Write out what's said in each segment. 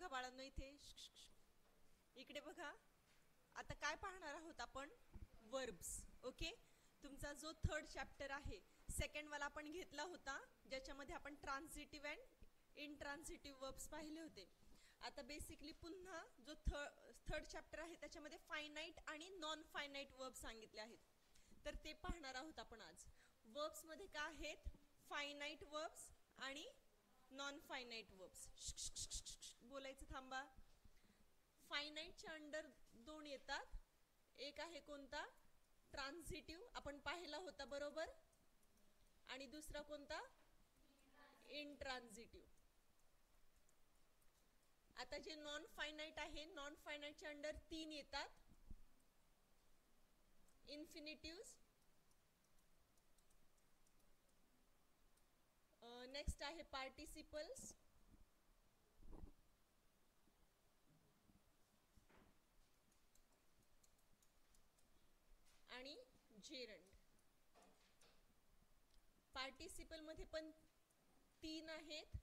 बघा बाळांनो इथे इकडे बघा. आता काय पाहणार आहोत आपण? वर्ब्स. ओके, तुमचा जो थर्ड चॅप्टर आहे सेकंड वाला आपण घेतला होता, ज्याच्यामध्ये आपण ट्रान्झिटिव्ह अँड इनट्रान्झिटिव्ह वर्ब्स पाहिले होते. आता बेसिकली पुन्हा जो थर्ड चॅप्टर आहे त्याच्यामध्ये फायनाईट आणि नॉन फायनाईट वर्ब सांगितले आहेत, तर ते पाहणार आहोत आपण आज. वर्ब्स मध्ये काय आहेत? फायनाईट वर्ब्स आणि नॉन फायनाईट वर्ब्स. बोलायचं थांबा. फायनाईटच्या अंडर दोन येतात. एक आहे कोणता? ट्रान्झिटिव्ह, आपण पाहिला होता बरोबर. आणि दुसरा कोणता? इनट्रान्झिटिव्ह. आता जे नॉन फायनाईट आहे, नॉन फायनाईटच्या अंडर तीन येतात. इन्फिनिटिव्ह, नेक्स्ट आहे पार्टिसिपल्स, आणि जेरंड. पार्टिसिपल मध्ये पण तीन आहेत.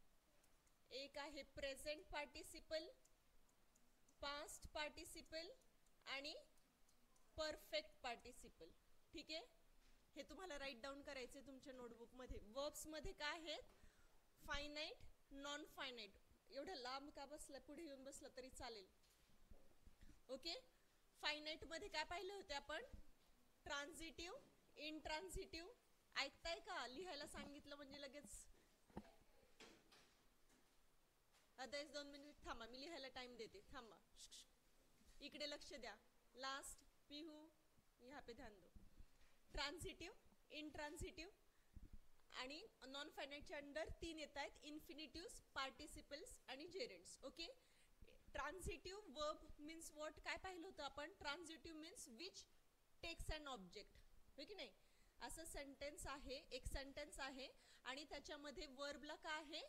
एक आहे प्रेझेंट पार्टिसिपल, पास्ट पार्टिसिपल आणि परफेक्ट पार्टिसिपल. ठीक आहे, हे तुम्हाला राईट डाऊन करायचे तुमच्या नोटबुक मध्ये. वर्ब्स मध्ये काय आहेत? Finite, non finite. एवढं लांब का बसला? पुढे येऊन बसला तरी चालेल. ओके, फायनाईट मध्ये काय पाहिले होते आपण? ट्रान्झिटिव्ह, इनट्रान्झिटिव्ह. ऐकताय का? लिहायला सांगितलं म्हणजे लगेच. आता 2 मिनिट थांबा, मी लिहायला टाइम देते. थांबा, इकडे लक्ष द्या. लास्ट पिहू, यहाँ पे ध्यान दो. ट्रान्झिटिव्ह, इनट्रान्झिटिव्ह आणि नॉन फायनाईटच्या अंडर तीन येत आहेत. इन्फिनिटिव्ह, पार्टिसिपल्स आणि gerunds. Okay, transitive verb means what? काय पाहिलं होतं आपण? Transitive means which takes an object. हो की नाही? असं सेंटेन्स आहे, एक सेंटेन्स आहे आणि त्याच्यामध्ये वर्बला काय आहे?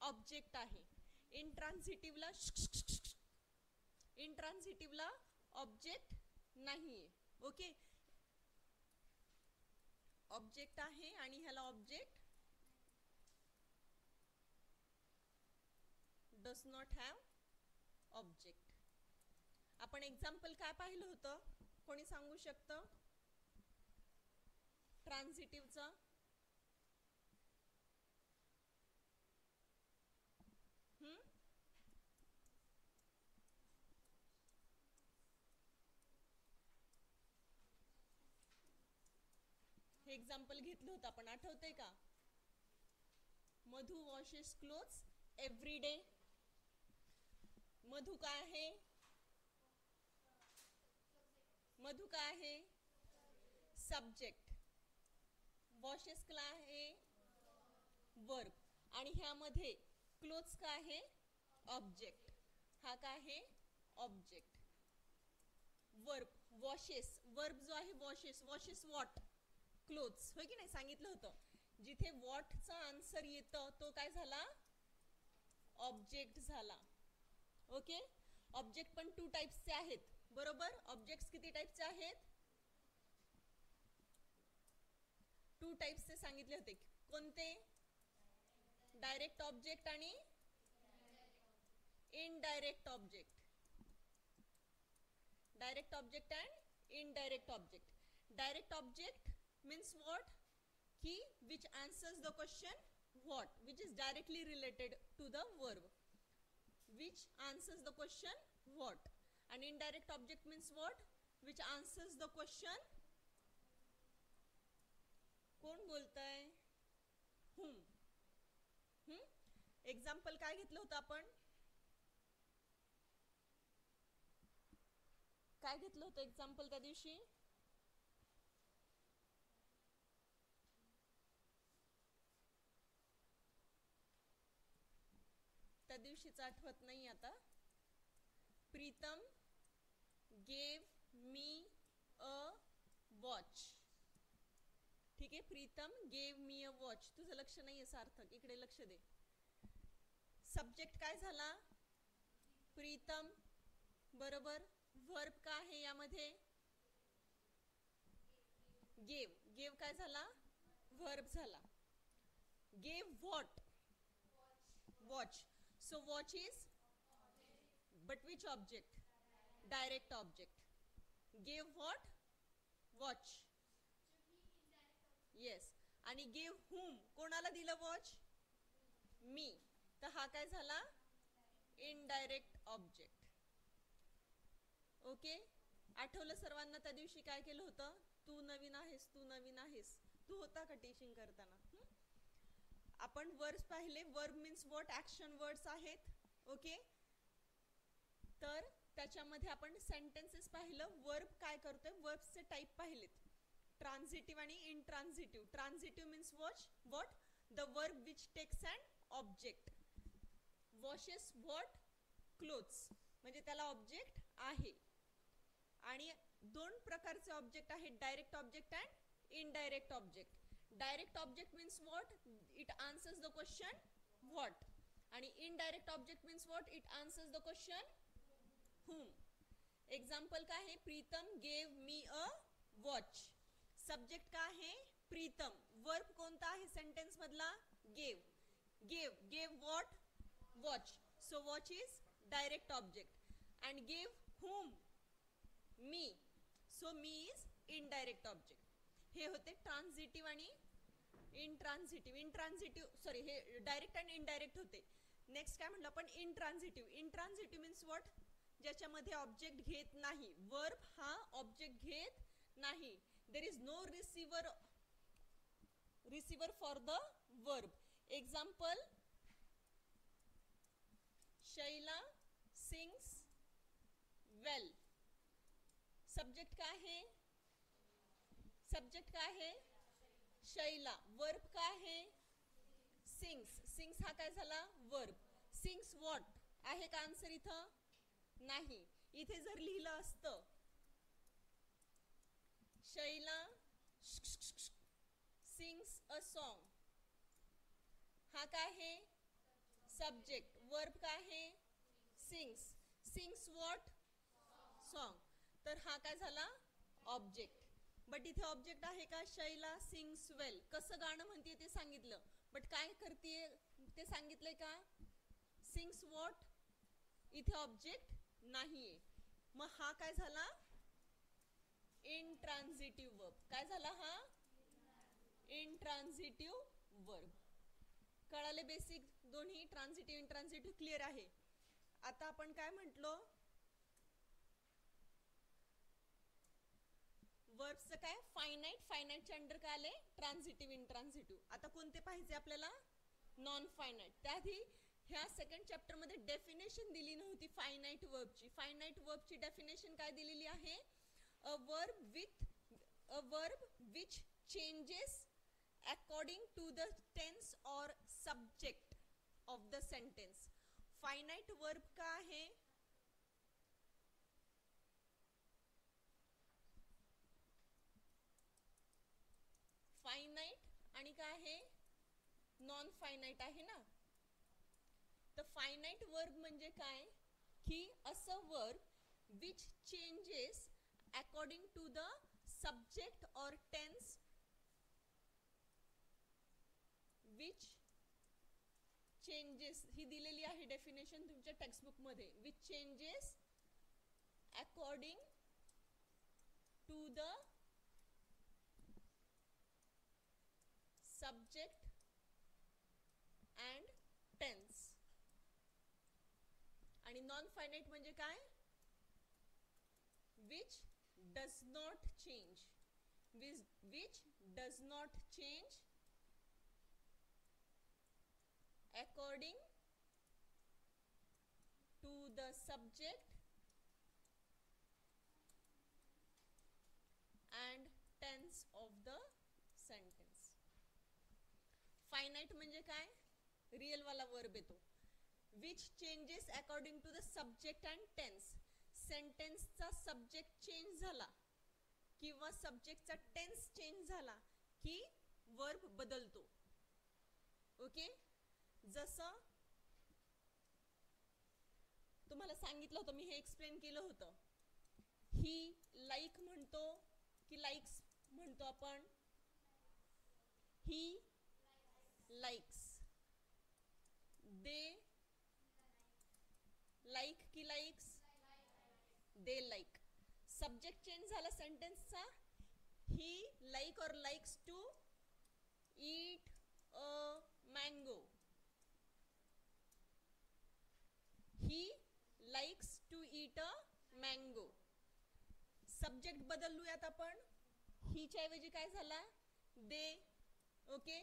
ऑब्जेक्ट आहे. इनट्रान्झिटिव्हला ऑब्जेक्ट नाहीये. ओके, ऑब्जेक्ट आहे आणि ह्याला object does not have object. आपण एक्झाम्पल काय पाहिलं होतं? कोणी सांगू शकतं ट्रान्झिटिव्हचं? हे एक्झाम्पल घेतलं होतं आपण, आठवतंय का? मधु वॉशेस क्लोथ्स एव्हरी डे. मधु काय आहे? मधु काय आहे? सब्जेक्ट. वॉशेस काय आहे? वर्ब. आणि ह्यामध्ये क्लोथ्स काय आहे? ऑब्जेक्ट. हा काय आहे? ऑब्जेक्ट. वर्ब वॉशेस, वर्ब जो आहे वॉशेस. Washes what? क्लोथ्स. होय की नाही? सांगितलं होतं. जिथे वॉटचा आन्सर येतं तो काय झाला? ऑब्जेक्ट झाला. ओके, ऑब्जेक्ट पण 2 टाइप्सचे आहेत बरोबर. ऑब्जेक्ट्स किती टाइप्सचे आहेत? 2 टाइप्सचे सांगितले होते. कोणते? डायरेक्ट ऑब्जेक्ट आणि indirect object. Direct object and indirect object. Direct object means what? Ki which answers the question what, which is directly related to the verb, which answers the question what. And indirect object means what? Which answers the question. कोण बोलतंय? whom. Example काय घेतलं होतं आपण? काय घेतलं होतं example त्या दिवशी? त्या दिवशीच आठवत नाही आता. Pritam gave me a watch. ठीक आहे, Pritam gave me a watch. तुझं लक्ष नाहीये सार्थक, इकडे लक्ष दे. सब्जेक्ट काय झाला? प्रीतम बरोबर. वर्ब काय आहे यामध्ये? गेव. गेव काय झाला? वर्ब झाला. Gave what? Watch. So watch is but which object? Direct object. Give what? Watch. Yes. आणि गिव्ह हुम, कोणाला दिलं वॉच? मी. तर हा काय झाला? Indirect object. ओके. आठवलं सर्वांना त्या दिवशी काय केलं होतं? तू नवीन आहेस, तू नवीन आहेस. तू होता का टीचिंग करताना? आपण वर्ड्स पाहिले. Verb means what? Action words आहेत. ओके. तर त्याच्यामध्ये आपण सेंटेन्सेस पाहिलं. वर्ब काय करतोय? वर्ब्सचे टाइप पाहिलेत. ट्रान्झिटिव्ह आणि intransitive. Transitive means what? The verb which takes an object. Washes what? Clothes. म्हणजे त्याला ऑब्जेक्ट आहे. आणि दोन प्रकारचे ऑब्जेक्ट आहेत, direct object and indirect object. Direct object means what? It answers the question what. आणि indirect object means what? It answers the question whom. Example काय आहे? Pritam gave me a watch. Subject काय आहे? प्रीतम. वर्ब कोणता आहे sentence मधला? Gave. Gave what? Watch. So watch is direct object. And gave whom? Me. So me is indirect object. हे होते ट्रान्झिटिव्ह आणि इनट्रान्झिटिव्ह. हे डायरेक्ट आणि इनडायरेक्ट होते. नेक्स्ट काय म्हटलं आपण? इनट्रान्झिटिव्ह. Intransitive means what? ज्याच्यामध्ये ऑब्जेक्ट घेत नाही. वर्ब हा ऑब्जेक्ट घेत नाही. There is no receiver for the verb. Example, Shaila sings well. Subject काय आहे? सब्जेक्ट काय आहे? शैला. वर्ब काय आहे? सिंग्स. सिंग्स हा काय झाला? वर्ब. Sings what? आहे का आन्सर इथं? नाही. इथे जर लिहिलं असतं शैला सिंग्स अ सॉन्ग, हा काय आहे? सब्जेक्ट. वर्ब काय आहे? सिंग्स. Sings what? सॉन्ग. तर हा काय झाला? ऑब्जेक्ट. बट इथे ऑब्जेक्ट आहे का? शैला सिंग्स वेल. कसं गाणं म्हणते ते सांगितलं, बट काय करते ते सांगितलंय का? Sings what? इथे ऑब्जेक्ट नाहीये. मग हा काय झाला? इनट्रान्झिटिव्ह वर्ब. काय झाला हा? इनट्रान्झिटिव्ह वर्ब. कळाले बेसिक दोन्ही? ट्रान्झिटिव्ह इनट्रान्झिटिव्ह क्लिअर आहे. आता आपण काय म्हटलो? वर्ब्सचं काय? फायनाइट. फायनाइटच्या अंडर काय आले? ट्रान्झिटिव्ह इनट्रान्झिटिव्ह. आता कोणते पाहिजे आपल्याला? Non finite. त्याआधी ह्या सेकंड चॅप्टर मध्ये डेफिनेशन दिली नव्हती फायनाइट वर्बची. फायनाइट वर्बची डेफिनेशन काय दिलेली आहे? A verb which changes according to the tense और subject of the sentence. Finite verb का आहे? फायनाइट आणि काय आहे? नॉन फायनाइट आहे ना. तर फायनाइट वर्ब म्हणजे काय? की असं verb which changes according to the subject और टेन्स, विच चेंजेस ही दिलेली आहे डेफिनेशन तुमच्या टेक्स्टबुक मध्ये. Which changes according to the subject and tense. आणि नॉन फायनाइट म्हणजे काय? Which does not change. Which does not change according to the subject and tense of the sentence. Finite म्हणजे काय? रियल वाला verb येतो. Which changes according to the subject and tense. सेंटेन्सचा subject change झाला किंवा सब्जेक्टचा tense change झाला की verb बदलतो. ओके. जसं तुम्हाला सांगितलं होतं, मी हे एक्सप्लेन केलं होतं. ही लाईक म्हणतो की लाईक्स म्हणतो आपण? He likes. दे लाईक की likes? They like. Subject change झाला सेंटेन्सचा. ही लाईक और likes to eat a mango. He likes to eat a mango. Subject बदलूयात आपण. हीच्या ऐवजी काय झाला दे. ओके,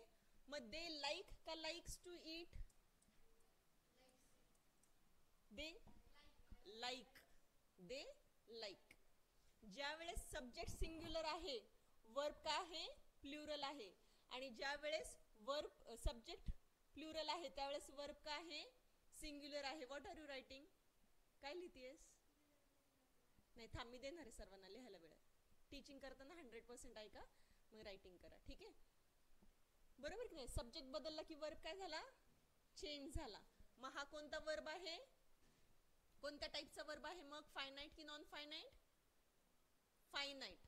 मग दे लाईक का likes to eat. They like. They like. ज्या वेळेस सब्जेक्ट सिंग्युलर आहे वर्ब का आहे प्लुरल आहे. आणि ज्या वेळेस वर्ब सब्जेक्ट प्लुरल आहे त्यावेळेस वर्ब का आहे सिंग्युलर आहे. What are you writing. काय लिहितेस. नाही थांब, मी देणार आहे सर्वांना लिहायला वेळ. टीचिंग करताना 100% ऐका मग रायटिंग करा. ठीक आहे, बरोबर की नाही. सब्जेक्ट बदलला की वर्ब काय झाला चेंज झाला. मग हा कोणता वर्ब आहे. कोणत्या टाईपचा वर्ब आहे मग. फायनाइट की नॉन फायनाइट. फायनाइट.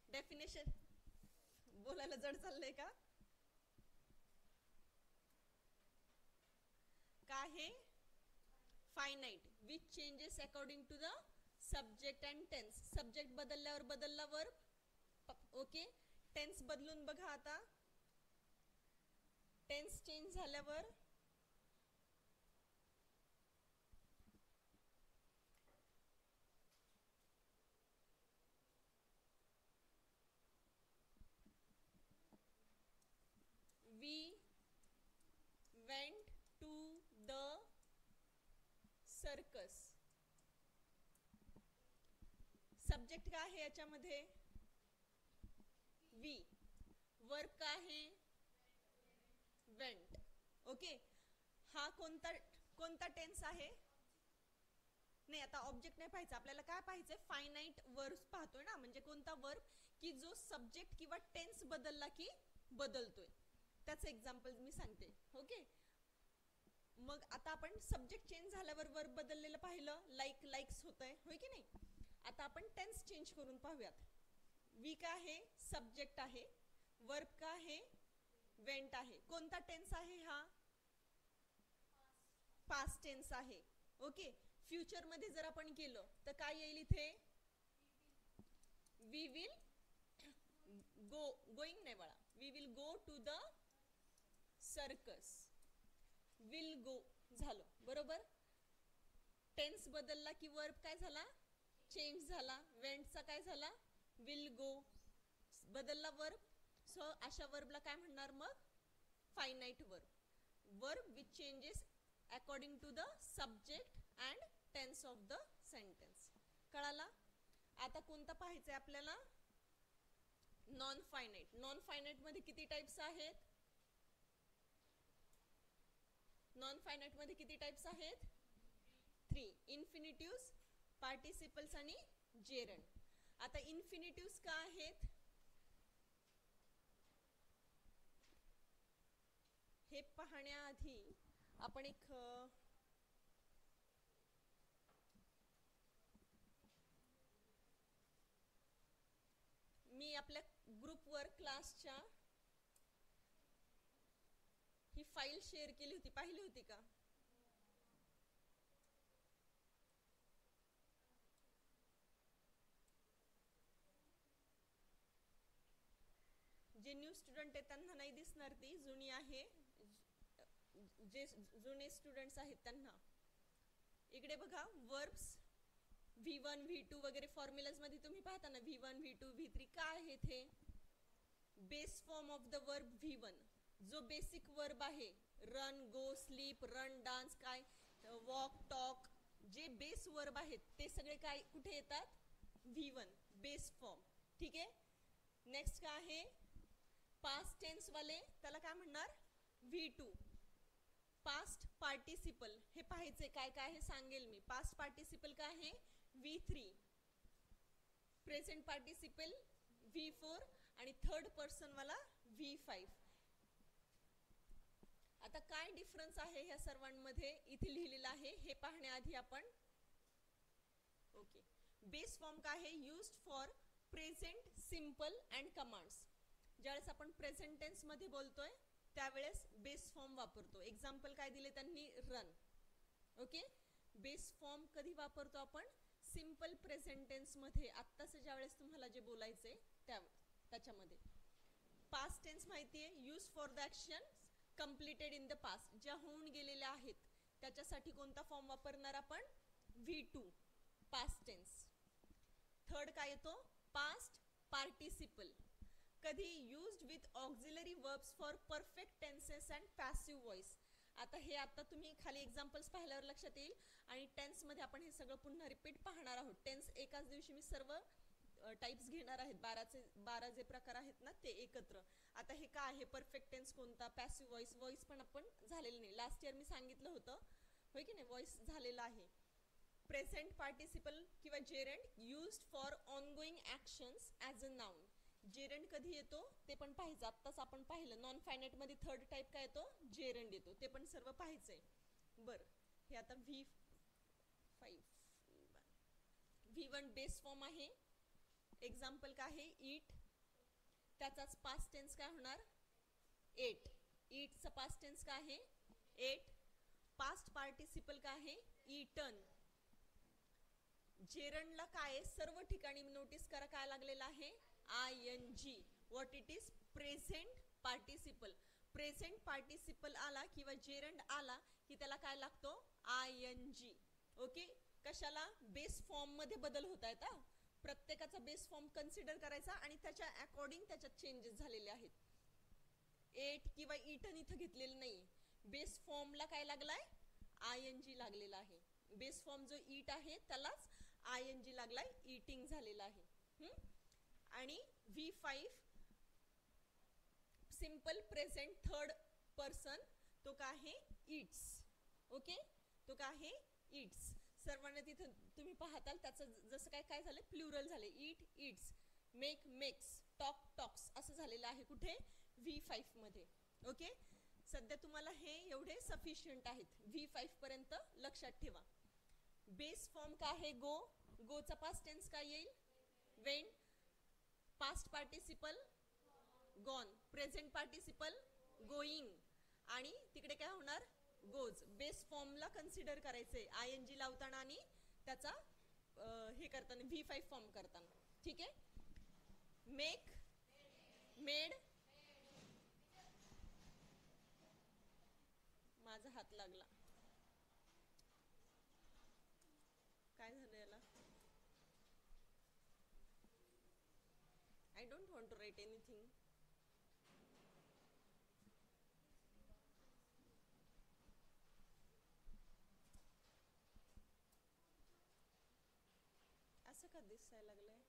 डेफिनेशन बोलायला जड चाललंय का. काय आहे finite which changes according to the subject and tense. Subject बदलल्यावर बदलला वर्ब. ओके, टेन्स बदलून बघा आता. टेन्स चेंज झाल्यावर we went to the circus. Subject का आहे याच्यामध्ये वी. वर्ब का आहे वेंट. ओके, हा कोणता कोणता टेन्स आहे. नाही आता ऑब्जेक्ट नाही पाहायचं आपल्याला. काय पाहायचंय फायनाइट वर्ब पाहतोय ना. म्हणजे कोणता वर्ब की जो सब्जेक्ट किंवा टेन्स बदलला की बदलतोय. त्याचं एक्झाम्पल मी सांगते. ओके, मग आता आपण सब्जेक्ट चेंज झाल्यावर वर्ब बदललेलं पाहिलं. लाईक लाईक्स होतंय होय की नाही. आता आपण टेन्स चेंज करून पाहूयात. वी का आहे सब्जेक्ट आहे. वर्ब का आहे वेंट आहे. कोणता टेन्स आहे हा पास्ट टेन्स आहे. ओके, फ्युचर मध्ये जर आपण केलं तर काय येईल इथे वी विल गो. गोइंग नाही बाळा. We will go to the circus. Will go झालं बरोबर. टेन्स बदलला की वर्ब काय झाला चेंज झाला. वेंटचा काय झाला विल गो. बदलला वर्ब. सो अशा वर्बला काय म्हणणार मग finite verb. Verb which changes according to the subject and tense of the sentence. कळाला. आता कोणता पाहायचंय आपल्याला नॉन फायनाइट. नॉन फायनाइट मध्ये किती टाइप्स आहेत. नॉन फायनाइट मध्ये किती टाइप्स आहेत 3. इन्फिनिटिव्स, पार्टिसिपल्स आणि जेरंड. आता इन्फिनिटिव्स का आहेत हे पाहण्याआधी आपण एक मी आपल्या ग्रुपवर क्लासच्या ही फाईल शेअर केली होती. पाहिली होती का. जे न्यू स्टुडंट आहेत त्यांना नाही दिसणार. ती जुनी आहे. जे जुने स्टुडंट्स आहेत त्यांना इकडे बघा. वर्ब्स V1 V2 वगैरे फॉर्म्युलाज मध्ये तुम्ही पाहता ना V1 V2 V3 काय आहे ते base form of the verb V1. जो बेसिक वर्ब आहे run go sleep run dance काय वॉक टॉक जे बेस वर्ब आहेत ते सगळे काय कुठे येतात V1 बेस फॉर्म. ठीक आहे. नेक्स्ट काय आहे पास्ट टेन्स वाले त्याला काय म्हणणार V2. पास्ट पार्टिसिपल हे पाहायचे काय काय हे सांगेल मी. पास्ट पार्टिसिपल काय आहे V3. प्रेझेंट पार्टिसिपल V4 आणि थर्ड पर्सन वाला V5. आता काय डिफरन्स आहे ह्या सर्वांमध्ये इथे लिहिलेलं आहे हे पाहण्याआधी आपण ओके बेस फॉर्म काय आहे used for present simple and commands. ज्यावेळेस आपण प्रेझेंट टेन्स मध्ये बोलतोय त्यावेळेस बेस फॉर्म वापरतो. एक्झाम्पल काय दिले त्यांनी रन. ओके, बेस फॉर्म कधी वापरतो आपण सिंपल प्रेझेंट टेन्स मध्ये आत्ताच ज्यावेळेस तुम्हाला जे बोलायचंय त्याच्यामध्ये पास्ट टेन्स माहितीये, use for the action completed in the past, ज्या होऊन गेलेल्या आहेत त्याच्यासाठी कोणता फॉर्म वापरणार आपण, V2 पास्ट टेन्स. थर्ड काय येतो, पास्ट पार्टिसिपल, कधी used with auxiliary verbs for perfect tenses and passive voice. आता तुम्ही खाली एक्झाम्पल्स पाहिल्यावर लक्षात येईल. आणि टेन्स मध्ये आपण हे सगळं पुन्हा रिपीट पाहणार आहोत. टेन्स एकाच दिवशी मी सर्व टाइप्स घेणार आहेत, 12 जे प्रकार आहेत ना ते एकत्र. आता हे काय आहे, परफेक्ट टेन्स कोणता, पॅसिव्ह व्हॉइस, व्हॉइस पण आपण झालेलं नाही, लास्ट इयर मी सांगितलं होतं होय की नाही, व्हॉइस झालेला आहे. प्रेझेंट पार्टिसिपल किंवा gerund used for ongoing actions as a noun. Gerund कधी येतो ते पण पाहायचं, आत्ताच आपण पाहिलं. नॉन फायनाइट मध्ये थर्ड टाइप काय येतो, जेरंड येतो, ते पण सर्व पाहायचंय. बर, हे आता V1 बेस फॉर्म आहे. एक्झाम्पल काय आहे, ईट, त्याचाच पास्ट टेन्स काय होणार, एट. ईटचा पास्ट टेन्स काय आहे, एट. पास्ट पार्टिसिपल काय आहे, ईटन. जेरंडला काय सर्व ठिकाणी नोटीस करा काय लागलेला आहे, ING. What it is, present participle. Present participle आला किंवा जेरंड आला की त्याला काय लागतो, ING. ओके, कशाला, बेस फॉर्म मध्ये बदल होत आहेत. प्रत्येकाचा बेस फॉर्म कन्सिडर करायचा आणि त्याच्या अकॉर्डिंग त्याच्यात चेंजेस झालेले आहेत. एट किंवा ईटन इथं घेतलेलं नाही, बेस फॉर्मला काय लागलाय, ING लागलेला आहे. बेस फॉर्म जो ईट आहे त्यालाच ING लागलाय, ईटिंग झालेला आहे. आणि V5 simple present third person, तो काय आहे, ईट्स. ओके, तो काय आहे, ईट्स. सर्वांना तिथं तुम्ही पाहताल त्याचं जसं काय झालं, प्लुरल झाले, eat eats, make makes, talk talks असं झालेलं आहे. कुठे, V5 मध्ये. ओके, सध्या तुम्हाला हे एवढे सफिशियंट आहेत. V5 पर्यंत लक्षात ठेवा. बेस फॉर्म काय आहे, गो. गोचा पास्ट टेन्स काय येईल, went. Past participle gone, present participle going, आणि तिकडे काय होणार, गोज. बेस फॉर्मला कन्सिडर करायचंय ING लावताना आणि त्याचा हे करताना V5 फॉर्म करताना. ठीक आहे, मेक, मेड, माझा हात लागला, काय झालं याला, I don't want to write anything. असं का दिसायला लागलंय,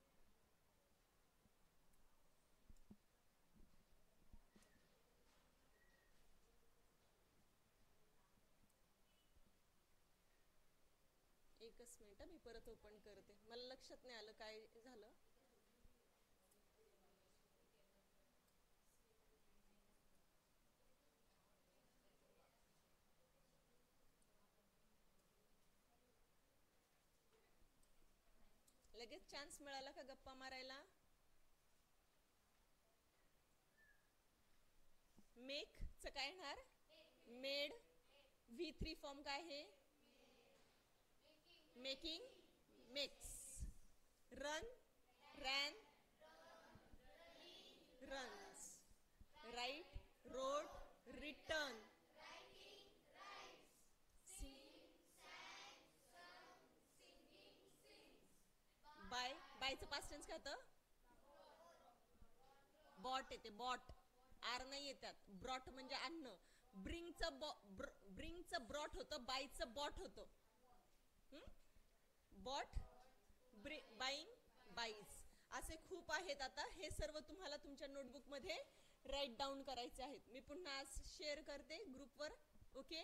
एकच मिनिट मी परत ओपन करते, मला लक्षात नाही आलं काय झालं. लगेच चान्स मिळाला का गप्पा मारायला. मेक च काय येणार, मेड. V3 फॉर्म काय आहे, making, makes. Run, ran, runs. Write, wrote, written. Buy, बायचं पास्ट टेन्स काय होतं, बॉट येते, बॉट. आर नाही येतात, ब्रॉट म्हणजे अन्न. ब्रिंगचं ब्रॉट होतं, बायचं बॉट होतं. बॉट, बाईंग, बाईज, असे खूप आहेत. आता हे सर्व तुम्हाला तुमच्या नोटबुक मध्ये राईट डाऊन करायचे आहेत. मी पुन्हा आज शेअर करते ग्रुपवर. ओके,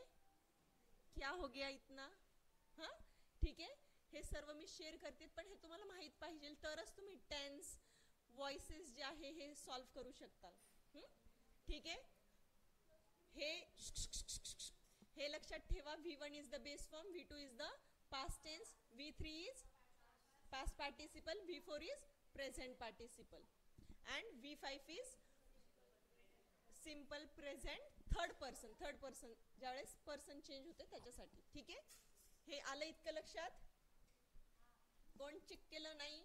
क्या हो गया इतना, हा ठीक आहे. हे सर्व मी शेअर करते, पण हे तुम्हाला माहित पाहिजे तरच तुम्ही टेन्स, व्हॉइसेस जे आहे हे सॉल्व करू शकता. ठीक आहे, हे लक्षात ठेवा. V1 is the base form, V2 is the past tense, V3 is past participle, V4 is present participle, and V5 is simple present third person ज्यावेळेस पर्सन चेंज होते त्याच्यासाठी. ठीक आहे, हे आलं इतकं लक्षात. कोण चेक केलं नाही?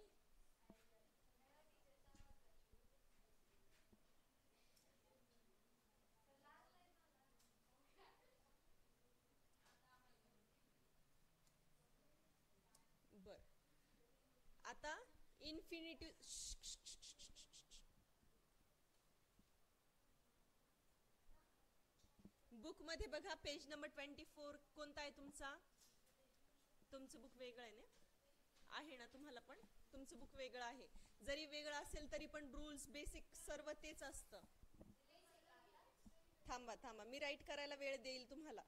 बर, आता इन्फिनिटिव्ह बुक मध्ये बघा पेज नंबर 24 कोणता आहे तुमचा? तुमचं बुक वेगळं आहे ना? आहे ना तुम्हाला पण? तुमचं बुक वेगळं आहे. जरी वेगळं असेल तरी पण रूल्स बेसिक सर्व तेच असतं. थांबा थांबा, मी राईट करायला वेळ देईल तुम्हाला.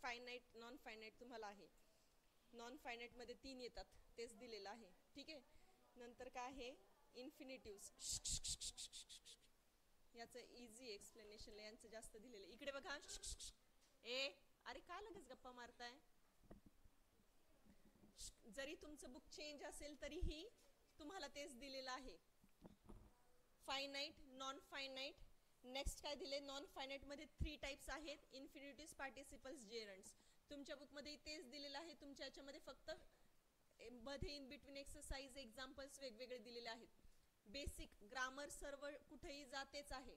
फायनाईट नॉन फायनाईट तुम्हाला आहे. नॉन फायनाईट मध्ये 3 येतात, तेच दिलेलं आहे. ठीक आहे. नंतर काय आहे? इन्फिनिटिव्ह. याचं इझी एक्सप्लेनेशन यांचं जास्त दिलेलं. इकडे बघा. ए अरे काय लगेच गप्पा मारताय? जरी तुमचं बुक चेंज असेल तरीही तुम्हाला तेच दिलेलं आहे. Finite, non finite. नेक्स्ट काय दिले? नॉन फायनाईट मध्ये 3 टाइप्स आहेत, इन्फिनिटिव्ह, पार्टिसिपल्स, जेरंड्स. तुमच्या बुक मध्ये तेच दिलेलं आहे. तुमच्या याच्यामध्ये फक्त मध्ये इन बिटवीन एक्सरसाइज एक्झाम्पल्स वेगवेगळे दिलेले आहेत. बेसिक ग्रामर सर्व कुठेही जातेच आहे,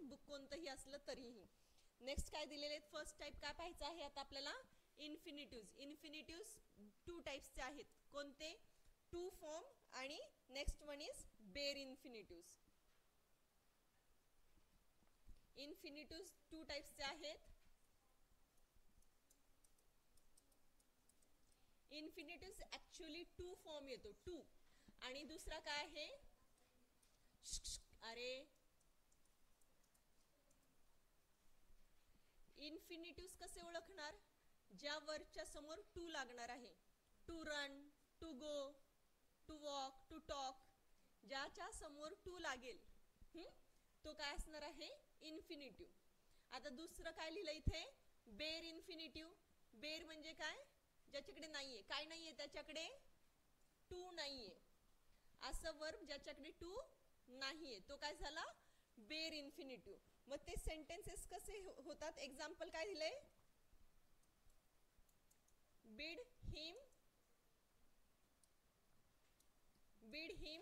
बुक कोणतंही असलं तरीही. नेक्स्ट काय दिलेले? फर्स्ट टाइप काय पाहायचं आहे आता आपल्याला? इन्फिनिटिव्ह. इन्फिनिटिव्ह 2 टाइप्सचे आहेत. कोणते? टू फॉर्म आणि next one is bare infinitive. Infinitive 2 टाइप्सचे आहेत. इन्फिनिटिव्ह ऍक्च्युअली 2 फॉर्म येतो, 2. आणि दुसरा काय आहे? अरे इन्फिनिटिव्ह कसे ओळखणार? ज्या वर्डच्या समोर टू लागणार आहे. To run, to go, to walk, to talk. ज्याच्या समोर टू लागेल तो काय असणार आहे? इन्फिनिटिव्ह. आता दुसरं काय लिहिलं इथे? बेर इन्फिनिटिव्ह. बेर म्हणजे काय? ज्याच्याकडे नाहीये. काय नाहीये त्याच्याकडे? टू नाहीये. असं वर्ब ज्याच्याकडे टू नाहीये तो काय झाला? बेर इन्फिनिटिव्ह. मग ते सेंटेन्सेस कसे होतात? एक्झाम्पल काय दिलंय? बीड हिम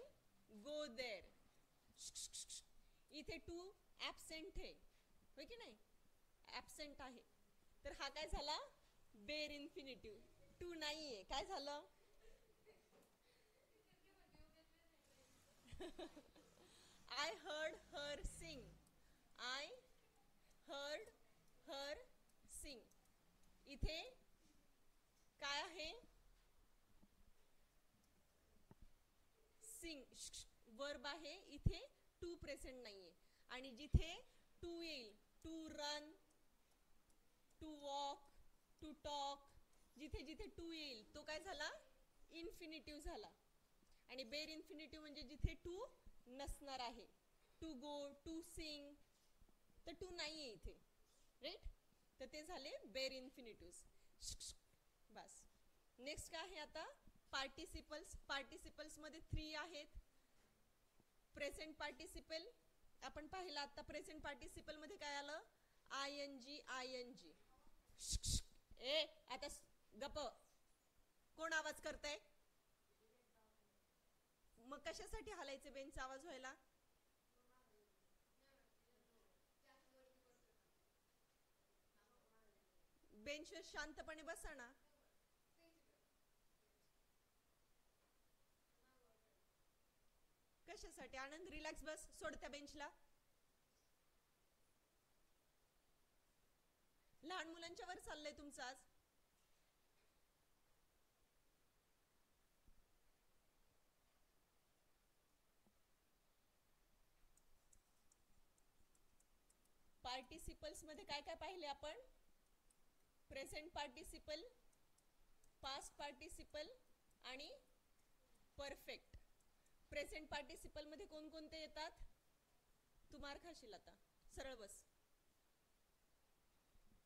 गो देर. इथे टू ऍबसेंट आहे, होय की नाही? ऍबसेंट आहे, तर हा काय झाला? बेर इन्फिनिटिव्ह. टू नाहीये, काय झालं? I heard her sing. I heard her sing. इथे काय आहे? सिंग वर्ब आहे. इथे टू प्रेझेंट नाहीये. आणि जिथे टू येईल, to run, to walk, to talk, जिथे जिथे टू येईल तो काय झाला? इन्फिनिटिव्ह झाला. आणि बेर इन्फिनिटिव्ह म्हणजे जिथे टू नसणार आहे. टू गो, टू सिंग, तर टू नाहीये इथे, राईट? तर ते झाले बेर इन्फिनिटिव्ह. बस. नेक्स्ट काय आहे आता? पार्टिसिपल्स. पार्टिसिपल्स मध्ये 3 आहेत. प्रेझेंट पार्टिसिपल आपण पाहिला आता. प्रेझेंट पार्टिसिपल मध्ये काय आलं? आयएनजी, आयएनजी. ए आता गप, कोण आवाज करताय? मग कशासाठी हलायचे बेंचचा आवाज व्हायला? बेंचवर शांतपणे बसा ना. कशासाठी? आनंद रिलॅक्स बस. सोड त्या बेंचला. लहान मुलांच्या वर चाललंय तुमचं आज. पार्टिसिपल्स मध्ये काय काय पाहिले आपण? प्रेझेंट पार्टिसिपल, पास्ट पार्टिसिपल आणि परफेक्ट. प्रेझेंट पार्टिसिपल मध्ये कोणकोणते येतात? तू मार खाशील आता, सरळ बस.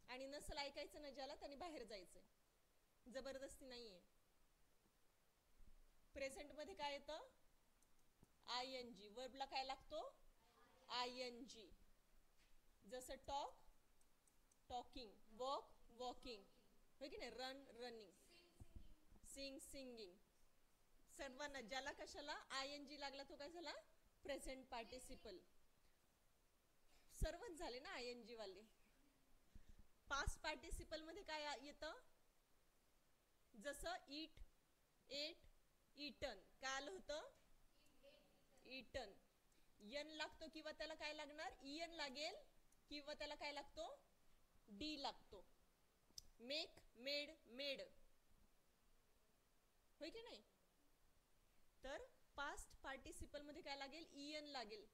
आणि नसल ऐकायचं ना ज्याला, त्यांनी बाहेर जायचंय, जबरदस्ती नाहीये. प्रेझेंट मध्ये काय येतं? आयएनजी. वर्बला काय लागतो? आयएनजी. जसं टॉक, टॉकिंग, वॉक, वॉकिंग, होय की नाही? Run, running, sing singing. सर्वांना ज्याला कशाला आय एन जी लागला तो काय झाला प्रेझेंट पार्टिसिपल. सर्वच झाले ना आय एन जी वाले. पास्ट पार्टिसिपल मध्ये काय येतं जसं इट एट इटन काय आलं होतं इटन. यन लागतो किंवा त्याला काय लागणार इयन लागेल किंवा त्याला काय लागतो डी लागतो. मेक मेड मेड होय की नाही. तर पास्ट पार्टिसिपल मध्ये काय लागेल इयन लागेल.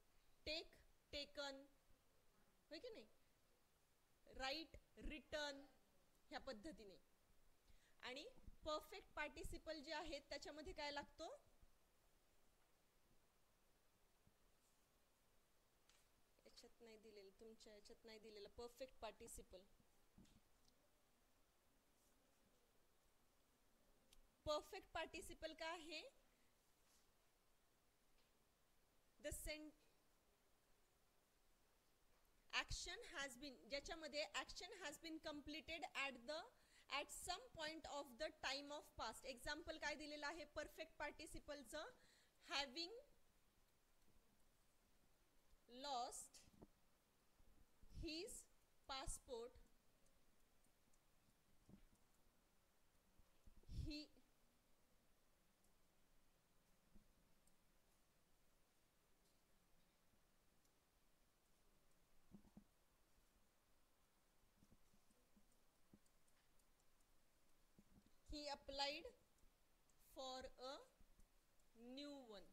टेक टेकन होय की नाही. राईट रिटर्न ह्या पद्धतीने. आणि परफेक्ट पार्टिसिपल जे आहेत त्याच्यामध्ये काय लागतो याच्यात नाही दिलेलं तुमच्या याच्यात नाही दिलेलं परफेक्ट पार्टिसिपल. परफेक्ट पार्टिसिपल काय आहे द ऍक्शन हॅज बीन ज्याच्यामध्ये action has been completed at some point of the time of past. Example काय दिलेलं आहे परफेक्ट पार्टिसिपलचं having lost his passport he he applied for a new one.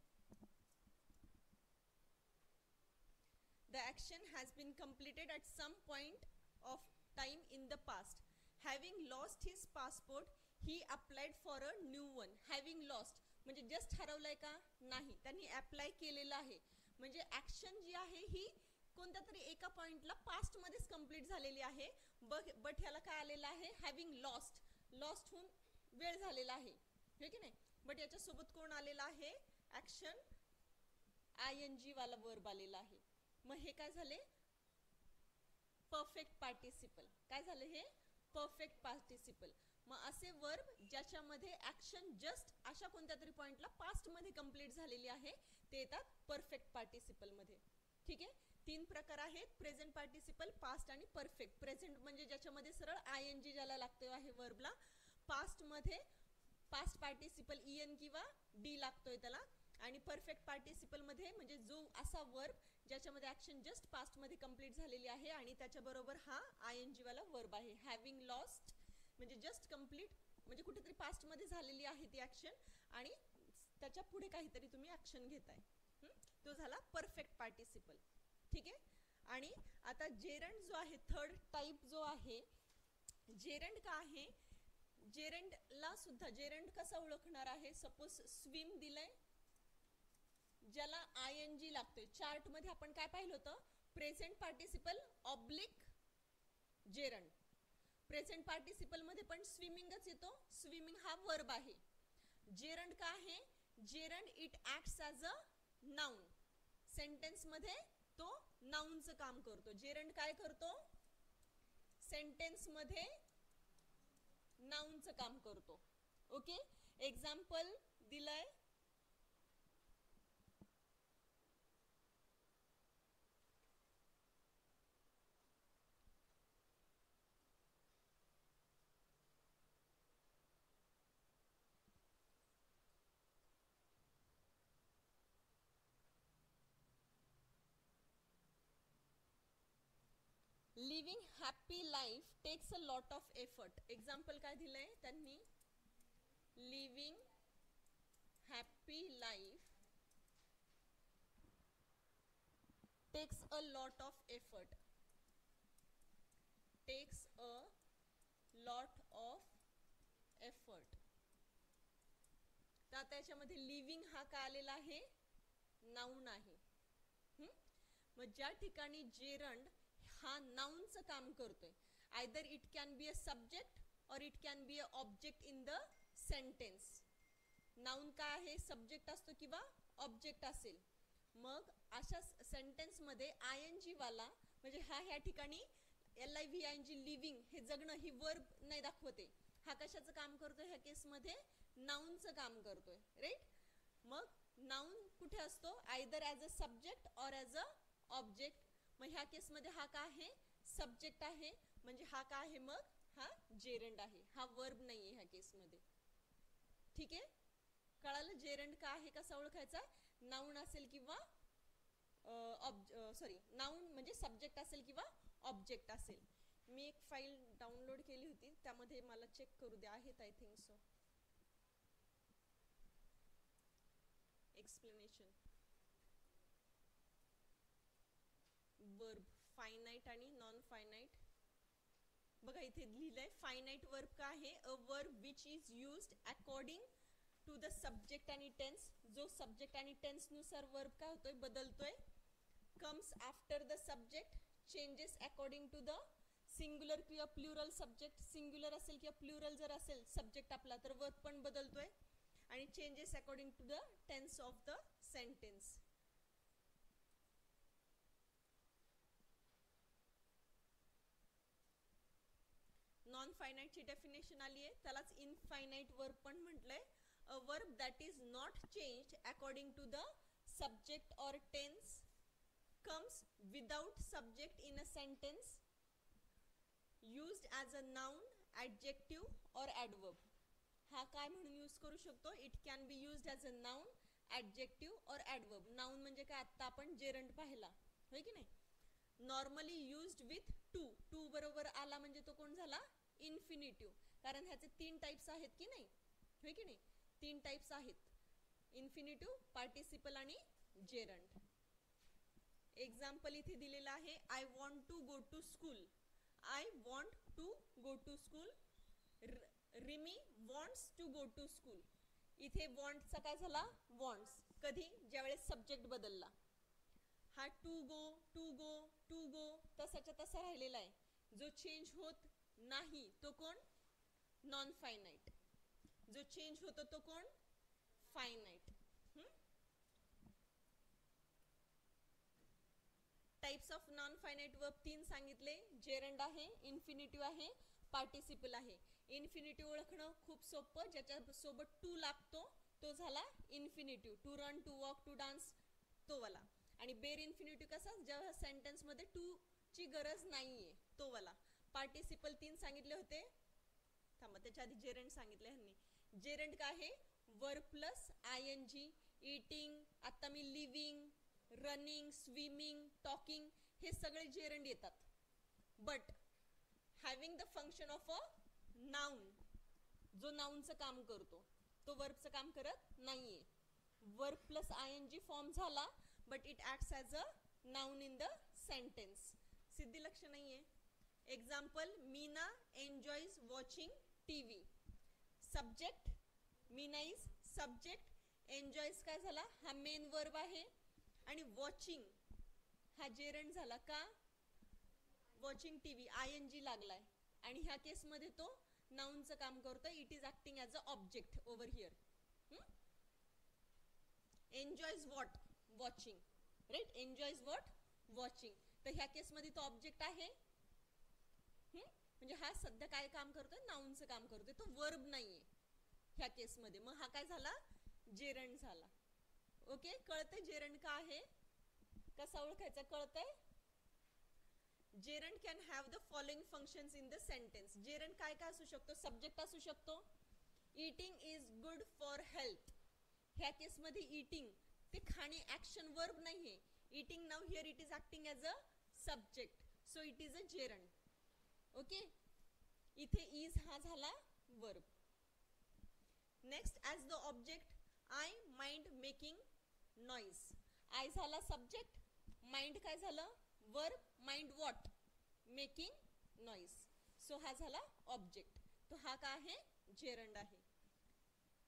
The action has been completed at some point of time in the past. Having lost his passport, he applied for a new one. Having lost म्हणजे just हरवलंय का नाही त्यांनी apply केलेलं आहे. म्हणजे action जी आहे ही कोणत्या तरी एका पॉइंटला पास्ट मध्येच कंप्लीट झालेली आहे. बट ह्याला काय आलेलं आहे हॅव्हिंग लॉस्ट. लॉस्ट होऊन वेळ झालेला आहे हे की नाही. बट याच्यासोबत कोण आलेला आहे ऍक्शन आय एन जी वाला वर्ब आलेला आहे. मग हे काय झाले परफेक्ट पार्टिसिपल. काय झालं हे परफेक्ट पार्टिसिपल. मग असे वर्ब ज्याच्यामध्ये ऍक्शन जस्ट अशा कोणत्या तरी पॉइंटला पास्ट मध्ये कंप्लीट झालेली आहे ते येतात परफेक्ट पार्टिसिपल मध्ये. ठीक आहे. 3 प्रकार आहेत प्रेझेंट पार्टिसिपल पास्ट आणि परफेक्ट. प्रेझेंट म्हणजे ज्याच्यामध्ये सरळ आय एन जी ज्याला लागतो आहे वर्बला. पास्ट मध्ये पास्ट पार्टिसिपल इएन किंवा डी लागतोय त्याला. आणि परफेक्ट पार्टिसिपल मध्ये म्हणजे जो असा वर्ब ज्याच्यामध्ये ऍक्शन जस्ट पास्ट मध्ये कंप्लीट झालेली आहे आणि त्याच्याबरोबर हा आय एन जी वाला वर्ब आहे. हॅव्हिंग लॉस्ट म्हणजे जस्ट कंप्लीट म्हणजे कुठेतरी पास्ट मध्ये झालेली आहे ती ऍक्शन आणि त्याच्या पुढे काहीतरी तुम्ही ऍक्शन घेताय. तो झाला परफेक्ट पार्टिसिपल. ठीक आहे. आणि आता जेरंड जो आहे थर्ड टाइप जो आहे जेरंड का आहे जेरंडला सुद्धा जेरंड कसा ओळखणार आहे. सपोज स्विम दिलंय ज्याला आय एन जी लागतोय. चार्ट मध्ये आपण काय पाहिलं होतं present participle oblique gerund. Present participle मध्ये पण स्विमिंगच येतो. स्विमिंग हा वर्ब आहे. जेरंड का आहे gerund it acts as a noun. Sentence मध्ये तो नाउनचं काम करतो. जेरंड काय करतो सेंटेन्स मध्ये नाउनचं काम करतो. ओके. एक्झाम्पल दिलंय living happy life takes a lot of effort. Example काय दिलंय त्यांनी living happy life takes a lot of effort. Takes a lot of effort. तर आता याच्यामध्ये लिव्हिंग हा काय आलेला आहे नाउन आहे. मग ज्या ठिकाणी जेरंड हा नाउनचं काम करतोय either it can be a subject और it can be a object in the sentence. Noun काय आहे सब्जेक्ट असतो किंवा ऑब्जेक्ट असेल. मग अशा सेंटेन्स मध्ये आय एन जी वाला म्हणजे हा ह्या ठिकाणी LIVING लिव्हिंग हे जगणं ही वर्ब नाही दाखवते. हा कशाचं काम करतोय ह्या केस मध्ये नाऊनचं काम करतोय, राईट. मग नाऊन कुठे असतो, आयदर ॲज अ सब्जेक्ट और ॲज अ ऑब्जेक्ट. मग ह्या केसमध्ये हा काय आहे, सब्जेक्ट आहे, म्हणजे हा काय आहे, मग हा जेरंड आहे, हा वर्ब नाहीये ह्या केसमध्ये. ठीक आहे, कळालं जेरंड का आहे, कसा ओळखायचा. नाऊन असेल किंवा नाऊन म्हणजे सब्जेक्ट असेल किंवा ऑब्जेक्ट असेल. मी एक फाईल डाउनलोड केली होती, त्यामध्ये मला चेक करू द्या, आहेत I think so. Explanation verb finite आणि नॉन फायनाइट. बघा इथे लिहिलंय फायनाइट वर्ब का आहे, a verb which is used according to the subject आणि टेन्स. जो सब्जेक्ट आणि टेन्स नुसार वर्ब काय होतोय, बदलतोय. Comes after the subject, changes according to the singular किंवा प्लुरल सब्जेक्ट. सिंग्युलर असेल किंवा प्लुरल जर असेल सब्जेक्ट आपला, तर वर्ब पण बदलतोय. आणि changes according to the tense of the sentence. Non फायनाइटची डेफिनेशन आली आहे, त्यालाच इनफायनाइट वर्ब पण म्हटलंय. A verb that is not changed according to the subject और tense, comes without subject in a sentence, used as a noun, adjective or adverb. हा काय म्हणून यूज करू शकतो, it can be used as a noun, adjective और adverb. Noun म्हणजे काय, आता आपण जेरंड पाहिला होय की नाही. Normally used with to, to बरोबर आला म्हणजे तो कोण झाला, इन्फिनिटिव्ह. कारण ह्याचे 3 टाइप्स आहेत की नाही, होय की नाही, 3 टाइप्स आहेत, इन्फिनिटिव्ह, पार्टिसिपल आणि जेरंड. एक्झाम्पल इथे दिलेला आहे, I want to go to school. I want to go to school. Rimi wants to go to school. इथे वॉन्टचा काय झाला, वॉन्ट्स. कधी, ज्यावेळेस सब्जेक्ट बदलला. हा to go to go to go तसाच्या तसा राहिलेला आहे. जो चेंज होत नाही तो कोण, नॉन फायनाइट. जो चेंज होतो तो कोण, finite. Types of non finite verb 3 सांगितले. जेरंड आहे, इन्फिनिटिव्ह आहे, पार्टिसिपल आहे. इन्फिनिटिव्ह ओळखणं खूप सोपं, ज्याच्या सोबत टू लागतो तो झाला infinitive. To run, to walk, to dance, तो वाला. आणि बेर इन्फिनिटिव्ह कसा, जेव्हा सेंटेन्स मध्ये टू ची गरज नाहीये, तो वाला. पार्टिसिपल 3 सांगितले होते, थांबा त्याच्या आधी जेरंड सांगितले ह्यांनी. जेरंड काय आहे, verb plus I N G. Eating, आता मी लिव्हिंग, रनिंग, स्विमिंग, टॉकिंग, हे सगळे जेरंड येतात. But having the function of a noun, जो नाउनचं काम करतो तो वर्बचं काम करत नाहीये. Verb plus I N G form झाला, but it acts as a noun in the sentence. Siddhi लक्ष नाहीये. Example, Meena enjoys watching TV. Subject, Meena is subject. Enjoys काय झाला, हा मेन वर्ब आहे. आणि वॉचिंग हा जेरंड झाला का, watching TV I N G लागलाय. आणि ह्या केस मध्ये तो नाउनचं काम करतोय. It is acting as a object over here. Enjoys what, watching, right. Enjoys what, watching. तर ह्या केस मध्ये तो ऑब्जेक्ट आहे. म्हणजे हा सध्या काय काम करतोय, नाउनचं काम करतोय, तो वर्ब नाहीये ह्या केस मध्ये. मग हा काय झाला, जेरंड झाला. ओके, कळतंय जेरंड का आहे, कसा ओळखायचा, कळतंय. Gerund can have the following functions in the sentence. Gerund काय काय असू शकतो, सब्जेक्ट असू शकतो. Eating is good for health. ह्या केस मध्ये इटिंग ते खाणे, ऍक्शन वर्ब नाहीये. Eating now here it is acting as a subject, so it is a gerund. Okay, इथे इज हा झाला verb. Next, as the object, I mind making noise. I झाला subject, mind काय झालं, verb. Mind what, making noise. So हा झाला object. तो हा काय आहे, जेरंड आहे.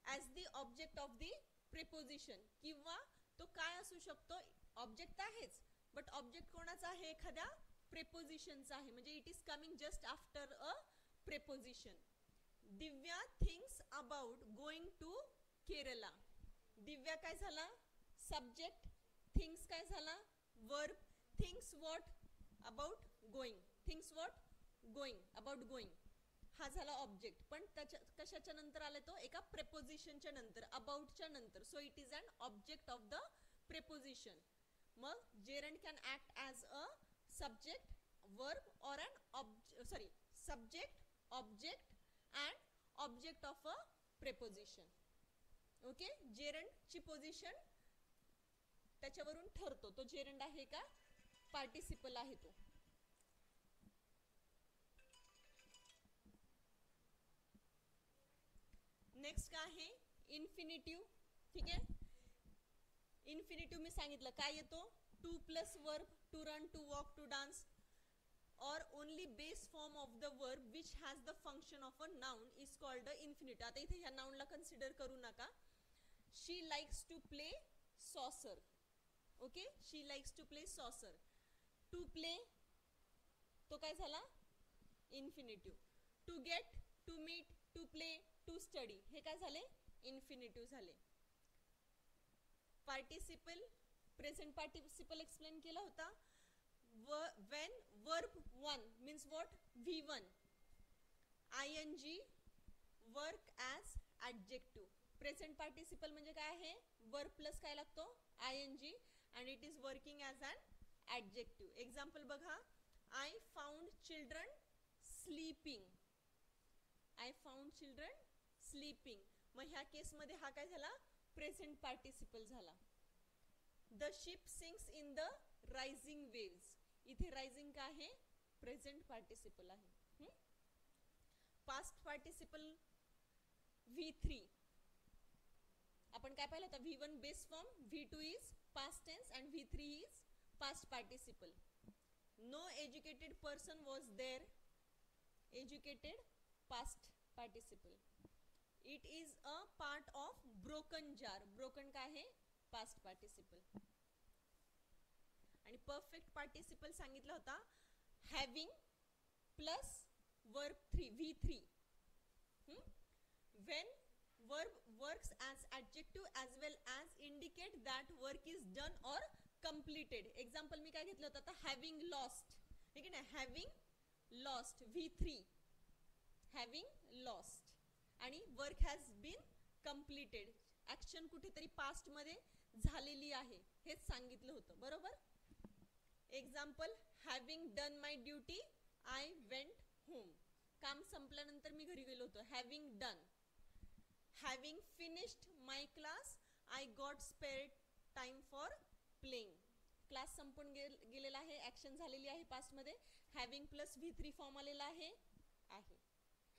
As the object of the preposition, किंवा तो काय असू शकतो, ऑब्जेक्ट आहेच, बट ऑब्जेक्ट कोणाचा आहे, एखाद्या प्रिपोजिशनचा आहे. म्हणजे it is coming just after a preposition. Divya thinks about going to Kerala. Divya काय झाला, सब्जेक्ट. थिंग्स काय झाला, verb. Things what, about going. Things what, going, about going. हा झाला ऑब्जेक्ट, पण त्याच्या कशाच्या नंतर आला तो, एका प्रेपोजिशनच्या नंतर, अबाउटच्या नंतर. So it is an object of the preposition. मग gerund can act as a subject, verb or an subject, object and object of a preposition. Okay, gerund ची पोझिशन त्याच्यावरून ठरतो तो जेरंड आहे का पार्टिसिपल आहे तो. नेक्स्ट काय आहे, इन्फिनिटिव्ह. ठीक आहे, इन्फिनिटिव्ह मी सांगितलं काय येतो, to plus verb, to run, to walk, to dance, or only base form of the verb which has the function of a noun is called a infinitive. आता इथे ह्या noun ला consider करू नका. She likes to play saucer. Okay, she likes to play saucer. To play तो काय झाला, infinitive. To get, to meet, to play, to study हे काय झाले, infinitive झाले. Participle, present participle explain केला होता. When verb 1 means what, V1, ing work as adjective. Present participle म्हणजे काय आहे, verb plus काय लागतो, ing, and it is working as an adjective. Example बघा, I found children sleeping. I found children sleeping. मग ह्या केस मध्ये हा काय झाला, present participle झाला. The ship sinks in the rising waves. इथे रायझिंग काय आहे, प्रेझेंट पार्टिसिपल आहे. पास्ट पार्टिसिपल V3 आपण काय पाहिलं होतं, V1 base form, V2 is past tense and V3 is past participle. No educated person was there, educated past participle. It is a part of broken jar, broken काय आहे, past participle. आणि perfect participle सांगितलं होता, having plus verb 3 V3. When verb works as adjective as well as indicate that work is done or completed. Example मी काय घेतलं होतं आता, हॅविंग लॉस्ट, ठीक आहे ना, having lost V3, having lost, आणि work has been completed, action कुठेतरी पास्ट मध्ये झालेली आहे हेच सांगितलं होतं, बरोबर. Example, having done my duty I went home. काम संपल्यानंतर मी घरी गेलो होतो, having done. Having finished my class I got spare time for playing. Class संपून गेलेला आहे, ऍक्शन झालेली आहे पास्ट मध्ये, हॅविंग प्लस V3 फॉर्म आलेला आहे.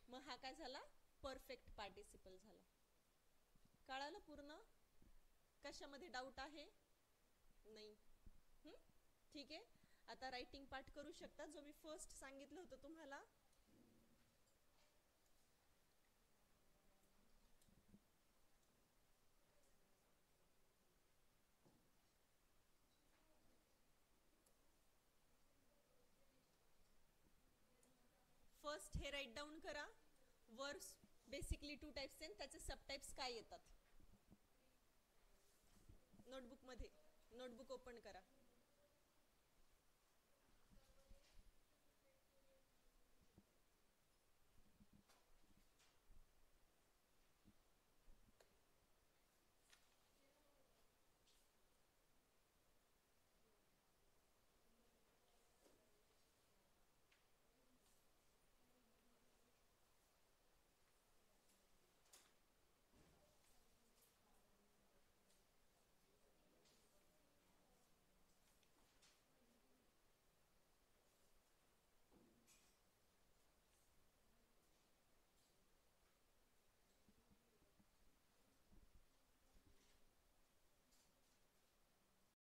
मग हा काय झाला, परफेक्ट पार्टिसिपल झाला. कळालं पूर्ण, कशामध्ये डाऊट आहे, नाही. ठीक आहे, आता रायटिंग पार्ट करू शकता, जो मी फर्स्ट सांगितलं होतं तुम्हाला. फर्स्ट हे राईट डाऊन करा, वर्ब्स बेसिकली 2 टाइप्स आहेत, त्याचे सब टाइप्स काय येतात. नोटबुक मध्ये, नोटबुक ओपन करा.